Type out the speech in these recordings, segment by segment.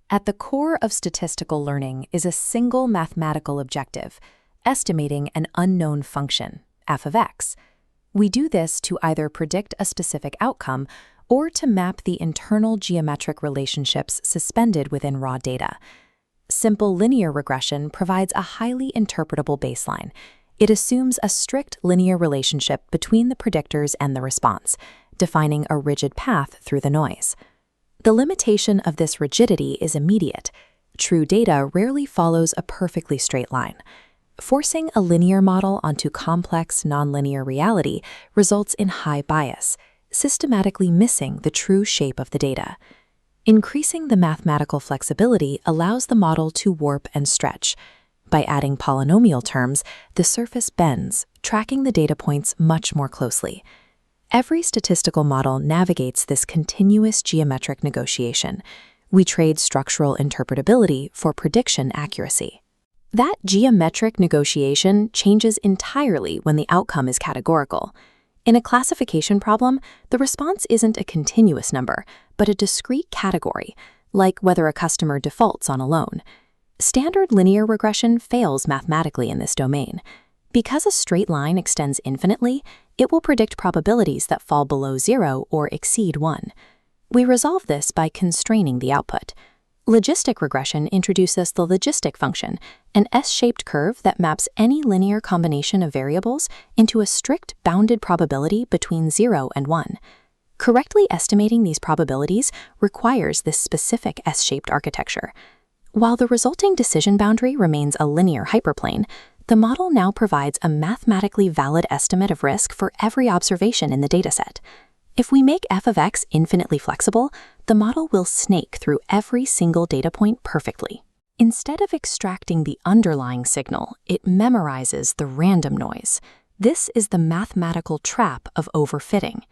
At the core of statistical learning is a single mathematical objective, estimating an unknown function, f of x. We do this to either predict a specific outcome or to map the internal geometric relationships suspended within raw data. Simple linear regression provides a highly interpretable baseline. It assumes a strict linear relationship between the predictors and the response, defining a rigid path through the noise. The limitation of this rigidity is immediate. True data rarely follows a perfectly straight line. Forcing a linear model onto complex nonlinear reality results in high bias, systematically missing the true shape of the data. Increasing the mathematical flexibility allows the model to warp and stretch. By adding polynomial terms, the surface bends, tracking the data points much more closely. Every statistical model navigates this continuous geometric negotiation. We trade structural interpretability for prediction accuracy. That geometric negotiation changes entirely when the outcome is categorical. In a classification problem, the response isn't a continuous number, but a discrete category, like whether a customer defaults on a loan. Standard linear regression fails mathematically in this domain. Because a straight line extends infinitely, it will predict probabilities that fall below 0 or exceed 1. We resolve this by constraining the output. Logistic regression introduces the logistic function, an S-shaped curve that maps any linear combination of variables into a strict bounded probability between 0 and 1. Correctly estimating these probabilities requires this specific S-shaped architecture. While the resulting decision boundary remains a linear hyperplane, the model now provides a mathematically valid estimate of risk for every observation in the dataset. If we make f of x infinitely flexible, the model will snake through every single data point perfectly. Instead of extracting the underlying signal, it memorizes the random noise. This is the mathematical trap of overfitting.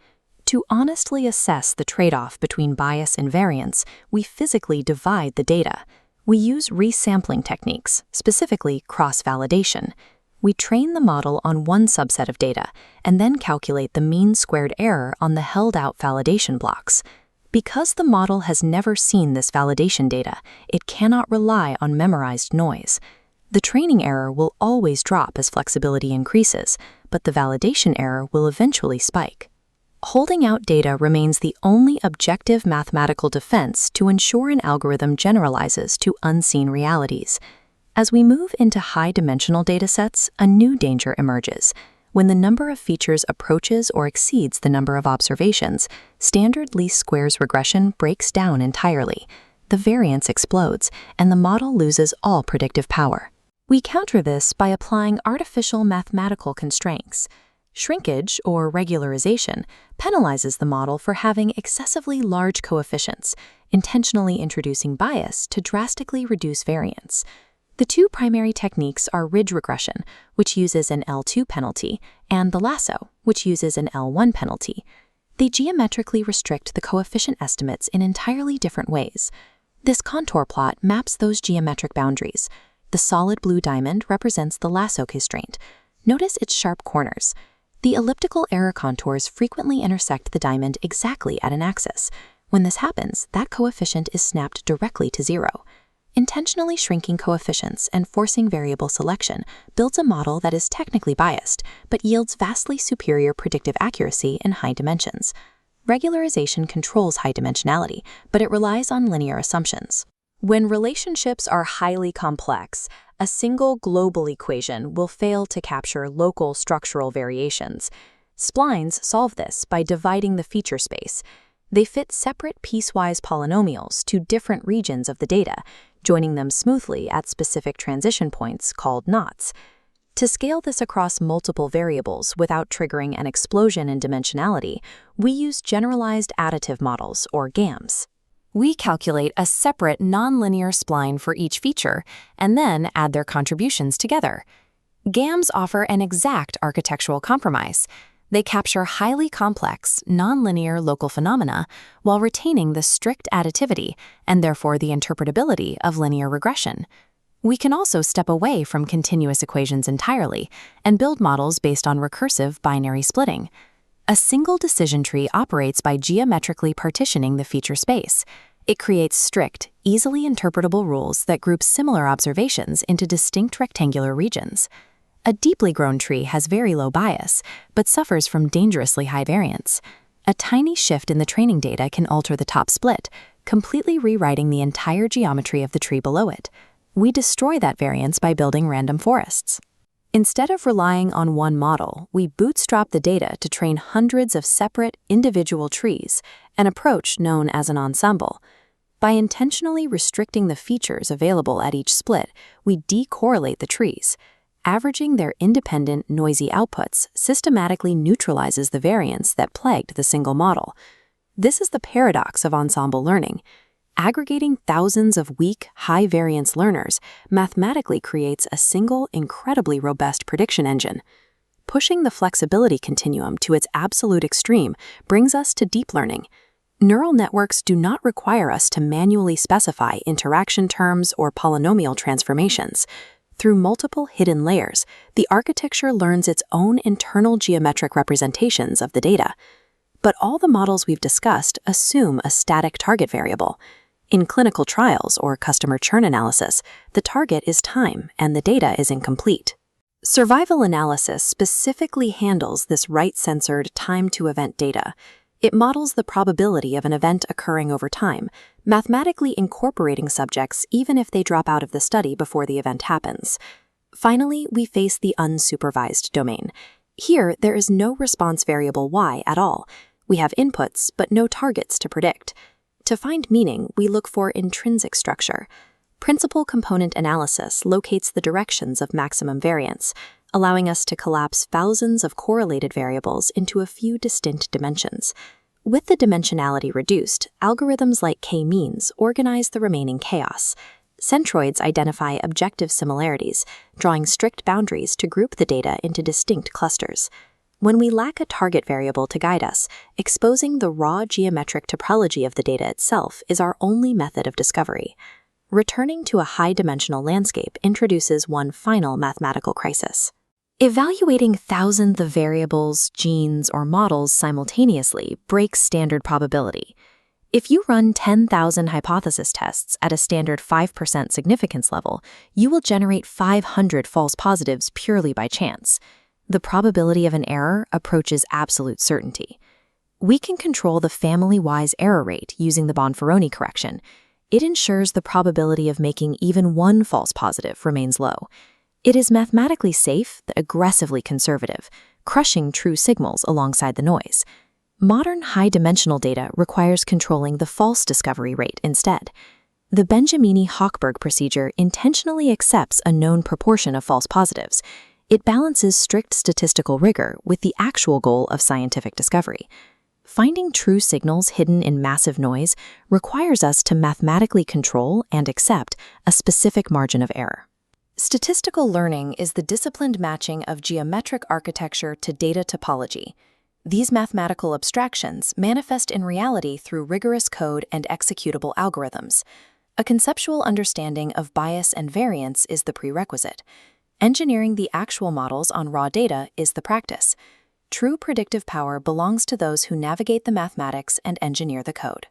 To honestly assess the trade-off between bias and variance, we physically divide the data. We use resampling techniques, specifically cross-validation. We train the model on one subset of data and then calculate the mean squared error on the held-out validation blocks. Because the model has never seen this validation data, it cannot rely on memorized noise. The training error will always drop as flexibility increases, but the validation error will eventually spike. Holding out data remains the only objective mathematical defense to ensure an algorithm generalizes to unseen realities. As we move into high-dimensional datasets, a new danger emerges. When the number of features approaches or exceeds the number of observations, standard least squares regression breaks down entirely. The variance explodes, and the model loses all predictive power. We counter this by applying artificial mathematical constraints. Shrinkage, or regularization, penalizes the model for having excessively large coefficients, intentionally introducing bias to drastically reduce variance. The two primary techniques are ridge regression, which uses an L2 penalty, and the Lasso, which uses an L1 penalty. They geometrically restrict the coefficient estimates in entirely different ways. This contour plot maps those geometric boundaries. The solid blue diamond represents the Lasso constraint. Notice its sharp corners. The elliptical error contours frequently intersect the diamond exactly at an axis. When this happens, that coefficient is snapped directly to 0. Intentionally shrinking coefficients and forcing variable selection builds a model that is technically biased, but yields vastly superior predictive accuracy in high dimensions. Regularization controls high dimensionality, but it relies on linear assumptions. When relationships are highly complex, a single global equation will fail to capture local structural variations. Splines solve this by dividing the feature space. They fit separate piecewise polynomials to different regions of the data, joining them smoothly at specific transition points called knots. To scale this across multiple variables without triggering an explosion in dimensionality, we use generalized additive models, or GAMs. We calculate a separate nonlinear spline for each feature and then add their contributions together. GAMs offer an exact architectural compromise. They capture highly complex, nonlinear local phenomena while retaining the strict additivity and therefore the interpretability of linear regression. We can also step away from continuous equations entirely and build models based on recursive binary splitting. A single decision tree operates by geometrically partitioning the feature space. It creates strict, easily interpretable rules that group similar observations into distinct rectangular regions. A deeply grown tree has very low bias, but suffers from dangerously high variance. A tiny shift in the training data can alter the top split, completely rewriting the entire geometry of the tree below it. We destroy that variance by building random forests. Instead of relying on one model, we bootstrap the data to train hundreds of separate, individual trees, an approach known as an ensemble. By intentionally restricting the features available at each split, we decorrelate the trees. Averaging their independent, noisy outputs systematically neutralizes the variance that plagued the single model. This is the paradox of ensemble learning. Aggregating thousands of weak, high-variance learners mathematically creates a single, incredibly robust prediction engine. Pushing the flexibility continuum to its absolute extreme brings us to deep learning. Neural networks do not require us to manually specify interaction terms or polynomial transformations. Through multiple hidden layers, the architecture learns its own internal geometric representations of the data. But all the models we've discussed assume a static target variable. In clinical trials or customer churn analysis, the target is time and the data is incomplete. Survival analysis specifically handles this right-censored time-to-event data. It models the probability of an event occurring over time, mathematically incorporating subjects even if they drop out of the study before the event happens. Finally, we face the unsupervised domain. Here, there is no response variable y at all. We have inputs, but no targets to predict. To find meaning, we look for intrinsic structure. Principal component analysis locates the directions of maximum variance, allowing us to collapse thousands of correlated variables into a few distinct dimensions. With the dimensionality reduced, algorithms like k-means organize the remaining chaos. Centroids identify objective similarities, drawing strict boundaries to group the data into distinct clusters. When we lack a target variable to guide us, exposing the raw geometric topology of the data itself is our only method of discovery. Returning to a high-dimensional landscape introduces one final mathematical crisis. Evaluating thousands of variables, genes, or models simultaneously breaks standard probability. If you run 10,000 hypothesis tests at a standard 5% significance level, you will generate 500 false positives purely by chance. The probability of an error approaches absolute certainty. We can control the family-wise error rate using the Bonferroni correction. It ensures the probability of making even one false positive remains low. It is mathematically safe but aggressively conservative, crushing true signals alongside the noise. Modern high-dimensional data requires controlling the false discovery rate instead. The Benjamini-Hochberg procedure intentionally accepts a known proportion of false positives. It balances strict statistical rigor with the actual goal of scientific discovery. Finding true signals hidden in massive noise requires us to mathematically control and accept a specific margin of error. Statistical learning is the disciplined matching of geometric architecture to data topology. These mathematical abstractions manifest in reality through rigorous code and executable algorithms. A conceptual understanding of bias and variance is the prerequisite. Engineering the actual models on raw data is the practice. True predictive power belongs to those who navigate the mathematics and engineer the code.